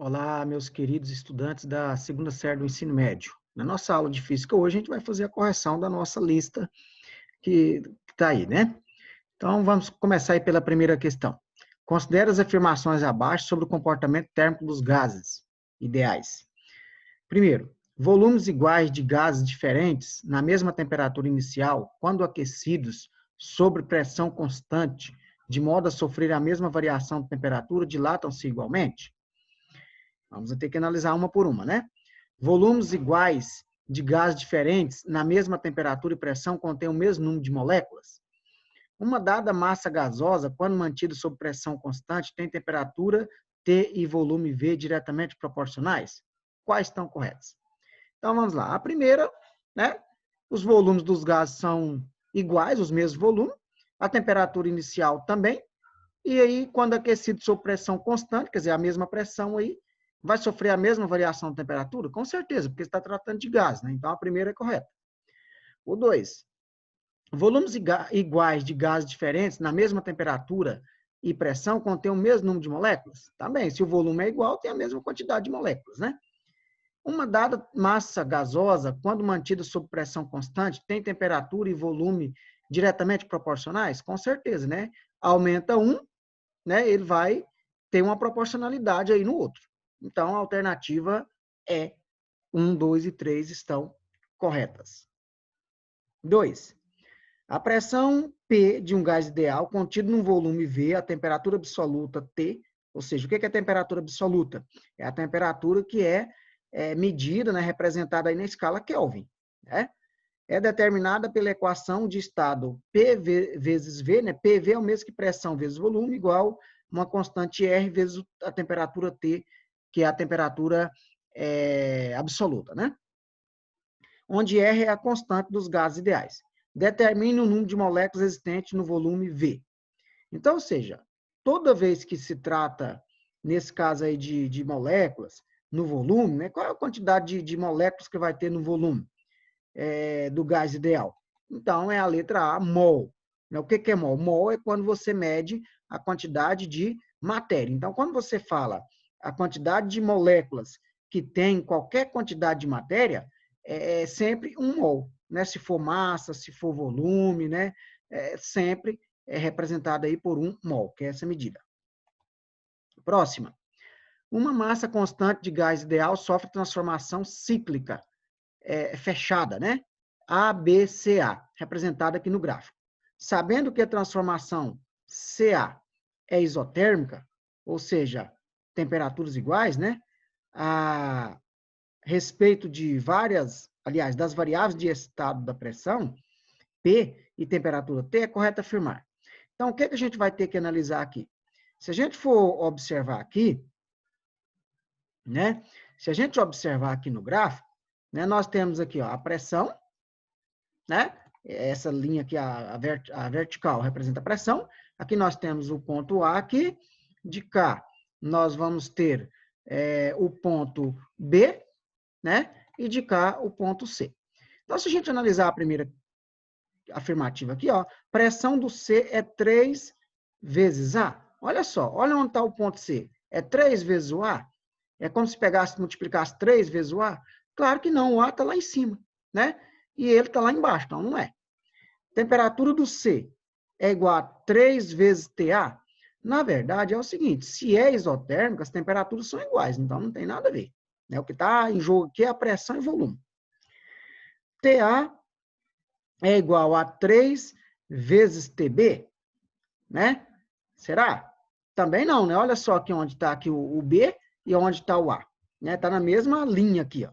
Olá, meus queridos estudantes da segunda série do ensino médio. Na nossa aula de física hoje, a gente vai fazer a correção da nossa lista que está aí, né? Então, vamos começar aí pela primeira questão. Considere as afirmações abaixo sobre o comportamento térmico dos gases ideais. Primeiro, volumes iguais de gases diferentes na mesma temperatura inicial, quando aquecidos sob pressão constante, de modo a sofrer a mesma variação de temperatura, dilatam-se igualmente? Vamos ter que analisar uma por uma, né? Volumes iguais de gases diferentes na mesma temperatura e pressão contêm o mesmo número de moléculas? Uma dada massa gasosa, quando mantida sob pressão constante, tem temperatura T e volume V diretamente proporcionais? Quais estão corretas? Então, vamos lá. A primeira, né? Os volumes dos gases são iguais, os mesmos volumes, a temperatura inicial também, e aí, quando aquecido sob pressão constante, quer dizer, a mesma pressão aí, vai sofrer a mesma variação de temperatura? Com certeza, porque está tratando de gás, né? Então, a primeira é correta. O 2. Volumes iguais de gases diferentes na mesma temperatura e pressão contêm o mesmo número de moléculas? Também, se o volume é igual, tem a mesma quantidade de moléculas, né? Uma dada massa gasosa, quando mantida sob pressão constante, tem temperatura e volume diretamente proporcionais? Com certeza, né? Aumenta um, né? Ele vai ter uma proporcionalidade aí no outro. Então, a alternativa é 1, 2 e 3 estão corretas. 2. A pressão P de um gás ideal contido num volume V, a temperatura absoluta T, ou seja, o que é a temperatura absoluta? É a temperatura que é medida, né, representada aí na escala Kelvin, né? É determinada pela equação de estado P vezes V, né? PV é o mesmo que pressão vezes volume, igual uma constante R vezes a temperatura T, que é a temperatura absoluta, né? Onde R é a constante dos gases ideais. Determine o número de moléculas existentes no volume V. Então, ou seja, toda vez que se trata, nesse caso aí, de moléculas no volume, né? Qual é a quantidade de moléculas que vai ter no volume do gás ideal? Então, é a letra A, mol. O que é mol? Mol é quando você mede a quantidade de matéria. Então, quando você fala a quantidade de moléculas que tem qualquer quantidade de matéria, é sempre um mol, né? Se for massa, se for volume, né? Sempre é representada aí por um mol, que é essa medida. Próxima. Uma massa constante de gás ideal sofre transformação cíclica fechada, né? ABCA, representada aqui no gráfico. Sabendo que a transformação CA é isotérmica, ou seja, temperaturas iguais, né? A respeito de várias, aliás, das variáveis de estado da pressão, P e temperatura T, é correto afirmar. Então, o que a gente vai ter que analisar aqui? Se a gente for observar aqui, né? Se a gente observar aqui no gráfico, né, nós temos aqui ó, a pressão, né? Essa linha aqui, a vertical, representa a pressão. Aqui nós temos o ponto A aqui. De cá, nós vamos ter o ponto B, né? E de cá, o ponto C. Então, se a gente analisar a primeira afirmativa aqui, ó, pressão do C é 3 vezes A. Olha só, olha onde está o ponto C. É 3 vezes o A? É como se pegasse, multiplicasse 3 vezes o A? Claro que não, o A está lá em cima, né? E ele está lá embaixo, então não é. Temperatura do C é igual a 3 vezes TA? Na verdade, é o seguinte, se é isotérmica, as temperaturas são iguais, então não tem nada a ver. Né? O que está em jogo aqui é a pressão e volume. TA é igual a 3 vezes TB, né? Será? Também não, né? Olha só aqui onde está aqui o B e onde está o A. Né? Está na mesma linha aqui, ó.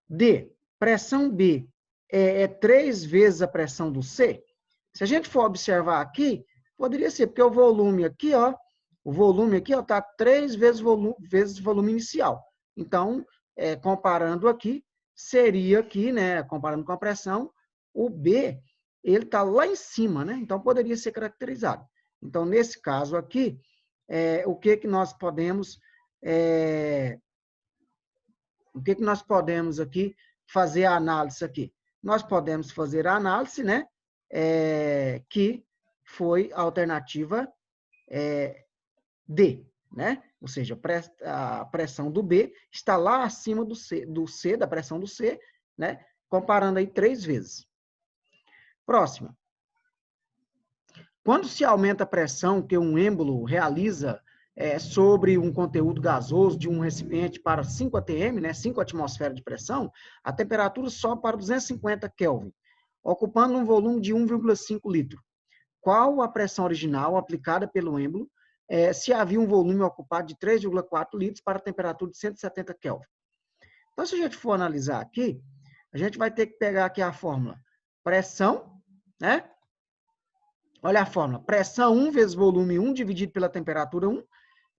D, pressão B é 3 vezes a pressão do C? Se a gente for observar aqui, poderia ser, porque o volume aqui, ó, está 3 vezes o volume inicial. Então, comparando aqui, seria aqui, né, comparando com a pressão, o B, ele está lá em cima, né? Então, poderia ser caracterizado. Então, nesse caso aqui, o que nós podemos aqui fazer a análise aqui? Nós podemos fazer a análise, né? Que foi a alternativa D. né? Ou seja, a pressão do B está lá acima do C, da pressão do C, né? Comparando aí 3 vezes. Próxima. Quando se aumenta a pressão que um êmbolo realiza sobre um conteúdo gasoso de um recipiente para 5 atm, né, 5 atmosferas de pressão, a temperatura sobe para 250 Kelvin, ocupando um volume de 1,5 litro. Qual a pressão original aplicada pelo êmbolo se havia um volume ocupado de 3,4 litros para a temperatura de 170 Kelvin? Então, se a gente for analisar aqui, a gente vai ter que pegar aqui a fórmula pressão, né? Olha a fórmula, pressão 1 vezes volume 1 dividido pela temperatura 1,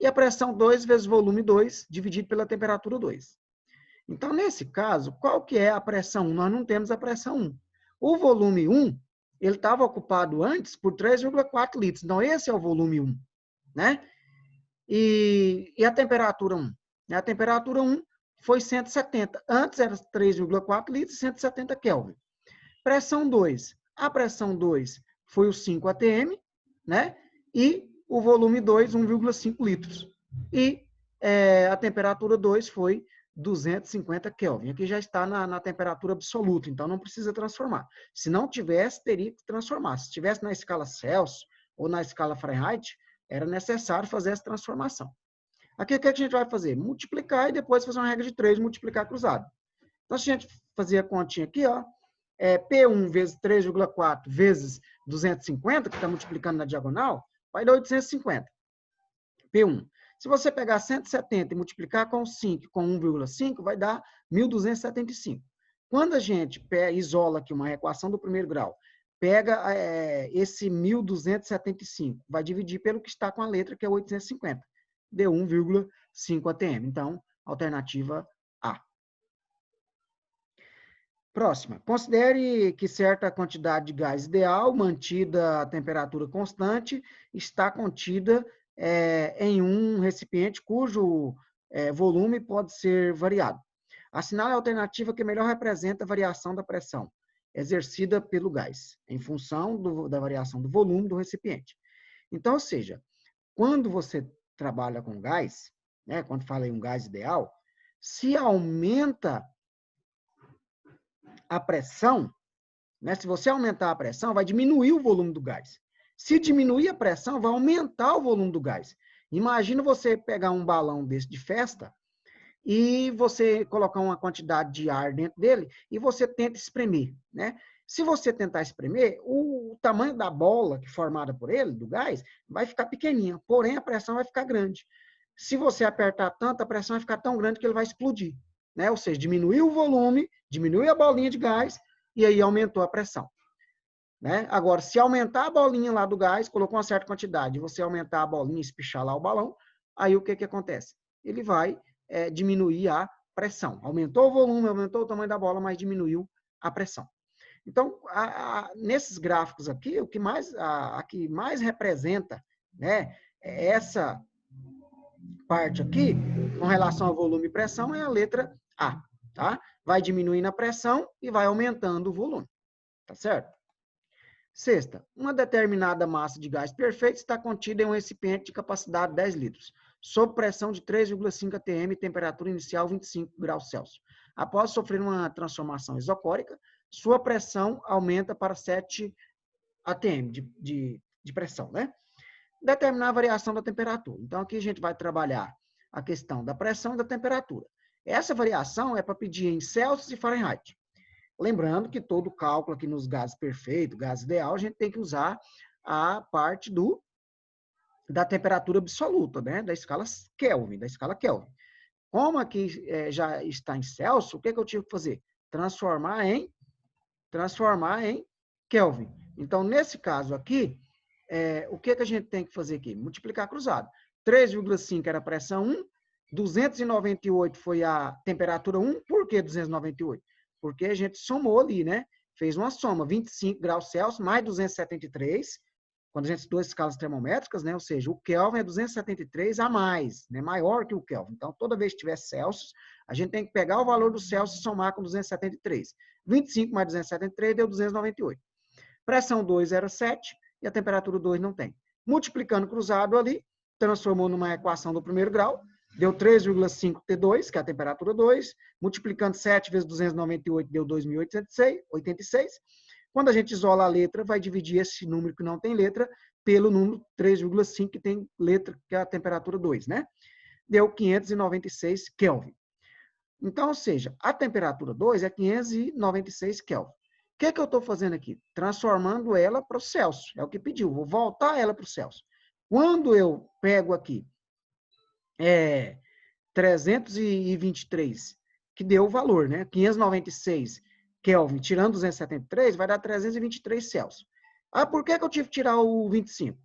e a pressão 2 vezes volume 2 dividido pela temperatura 2. Então, nesse caso, qual que é a pressão 1? Nós não temos a pressão 1. O volume 1, ele estava ocupado antes por 3,4 litros. Então, esse é o volume 1, né? E a temperatura 1? A temperatura 1 foi 170. Antes era 3,4 litros e 170 Kelvin. Pressão 2. A pressão 2 foi o 5 atm, né? E o volume 2, 1,5 litros. E a temperatura 2 foi 250 Kelvin. Aqui já está na temperatura absoluta, então não precisa transformar. Se não tivesse, teria que transformar. Se estivesse na escala Celsius ou na escala Fahrenheit, era necessário fazer essa transformação. Aqui, o que a gente vai fazer? Multiplicar e depois fazer uma regra de 3, multiplicar cruzado. Então, se a gente fazer a continha aqui, ó, P1 vezes 3,4 vezes 250, que está multiplicando na diagonal, vai dar 850. P1. Se você pegar 170 e multiplicar com 5, com 1,5, vai dar 1.275. Quando a gente isola aqui uma equação do primeiro grau, pega esse 1.275, vai dividir pelo que está com a letra, que é 850. Deu 1,5 atm. Então, alternativa A. Próxima. Considere que certa quantidade de gás ideal, mantida a temperatura constante, está contida em um recipiente cujo volume pode ser variado. Assinale a alternativa que melhor representa a variação da pressão exercida pelo gás, em função da variação do volume do recipiente. Então, ou seja, quando você trabalha com gás, né, quando fala em um gás ideal, se aumenta a pressão, né? Se você aumentar a pressão, vai diminuir o volume do gás. Se diminuir a pressão, vai aumentar o volume do gás. Imagina você pegar um balão desse de festa e você colocar uma quantidade de ar dentro dele e você tenta espremer, né? Se você tentar espremer, o tamanho da bola que é formada por ele, do gás, vai ficar pequenininha, porém a pressão vai ficar grande. Se você apertar tanto, a pressão vai ficar tão grande que ele vai explodir, né? Ou seja, diminuiu o volume, diminui a bolinha de gás e aí aumentou a pressão, né? Agora, se aumentar a bolinha lá do gás, colocou uma certa quantidade, você aumentar a bolinha, espichar lá o balão, aí o que acontece? Ele vai diminuir a pressão. Aumentou o volume, aumentou o tamanho da bola, mas diminuiu a pressão. Então, nesses gráficos aqui, o que mais, a que mais representa, né, essa parte aqui, com relação ao volume e pressão, é a letra A, tá? Vai diminuindo a pressão e vai aumentando o volume, tá certo? Sexta, uma determinada massa de gás perfeito está contida em um recipiente de capacidade 10 litros, sob pressão de 3,5 atm, temperatura inicial 25 graus Celsius. Após sofrer uma transformação isocórica, sua pressão aumenta para 7 atm de pressão, né? Determinar a variação da temperatura. Então, aqui a gente vai trabalhar a questão da pressão e da temperatura. Essa variação é para pedir em Celsius e Fahrenheit. Lembrando que todo cálculo aqui nos gases perfeitos, gás ideal, a gente tem que usar a parte da temperatura absoluta, né? Da escala Kelvin, Como aqui já está em Celsius, o que eu tive que fazer? Transformar em Kelvin. Então, nesse caso aqui, o que a gente tem que fazer aqui? Multiplicar cruzado. 3,5 era a pressão 1, 298 foi a temperatura 1. Por que 298? Porque a gente somou ali, né? Fez uma soma, 25 graus Celsius mais 273, quando a gente estudou escalas termométricas, né? Ou seja, o Kelvin é 273 a mais, né? Maior que o Kelvin. Então, toda vez que tiver Celsius, a gente tem que pegar o valor do Celsius e somar com 273. 25 mais 273 deu 298. Pressão 2 era 7 e a temperatura 2 não tem. Multiplicando cruzado ali, transformou numa equação do primeiro grau, deu 3,5 T2, que é a temperatura 2, multiplicando 7 vezes 298, deu 2.886. Quando a gente isola a letra, vai dividir esse número que não tem letra pelo número 3,5, que tem letra, que é a temperatura 2, né? Deu 596 Kelvin. Então, ou seja, a temperatura 2 é 596 Kelvin. O que eu estou fazendo aqui? Transformando ela para o Celsius. É o que pediu. Vou voltar ela para o Celsius. Quando eu pego aqui 323, que deu o valor, né? 596 Kelvin, tirando 273, vai dar 323 Celsius. Ah, por que eu tive que tirar o 25?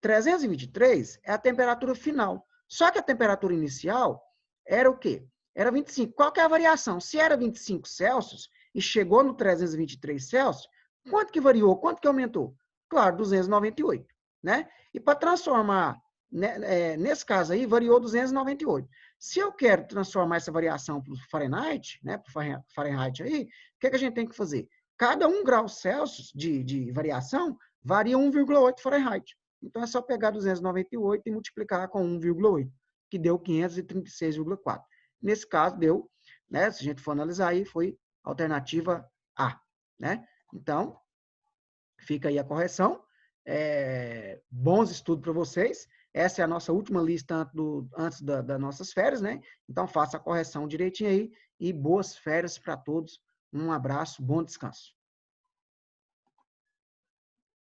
323 é a temperatura final. Só que a temperatura inicial era o quê? Era 25. Qual que é a variação? Se era 25 Celsius e chegou no 323 Celsius, quanto que variou? Quanto que aumentou? Claro, 298, né? E para transformar, né, nesse caso aí, variou 298. Se eu quero transformar essa variação para o Fahrenheit, né, para o Fahrenheit aí, o que a gente tem que fazer? Cada 1 grau Celsius de variação varia 1,8 Fahrenheit. Então, é só pegar 298 e multiplicar com 1,8, que deu 536,4. Nesse caso, deu, né, se a gente for analisar aí, foi alternativa A, né? Então, fica aí a correção. Bons estudos para vocês. Essa é a nossa última lista antes das nossas férias, né? Então, faça a correção direitinho aí e boas férias para todos. Um abraço, bom descanso.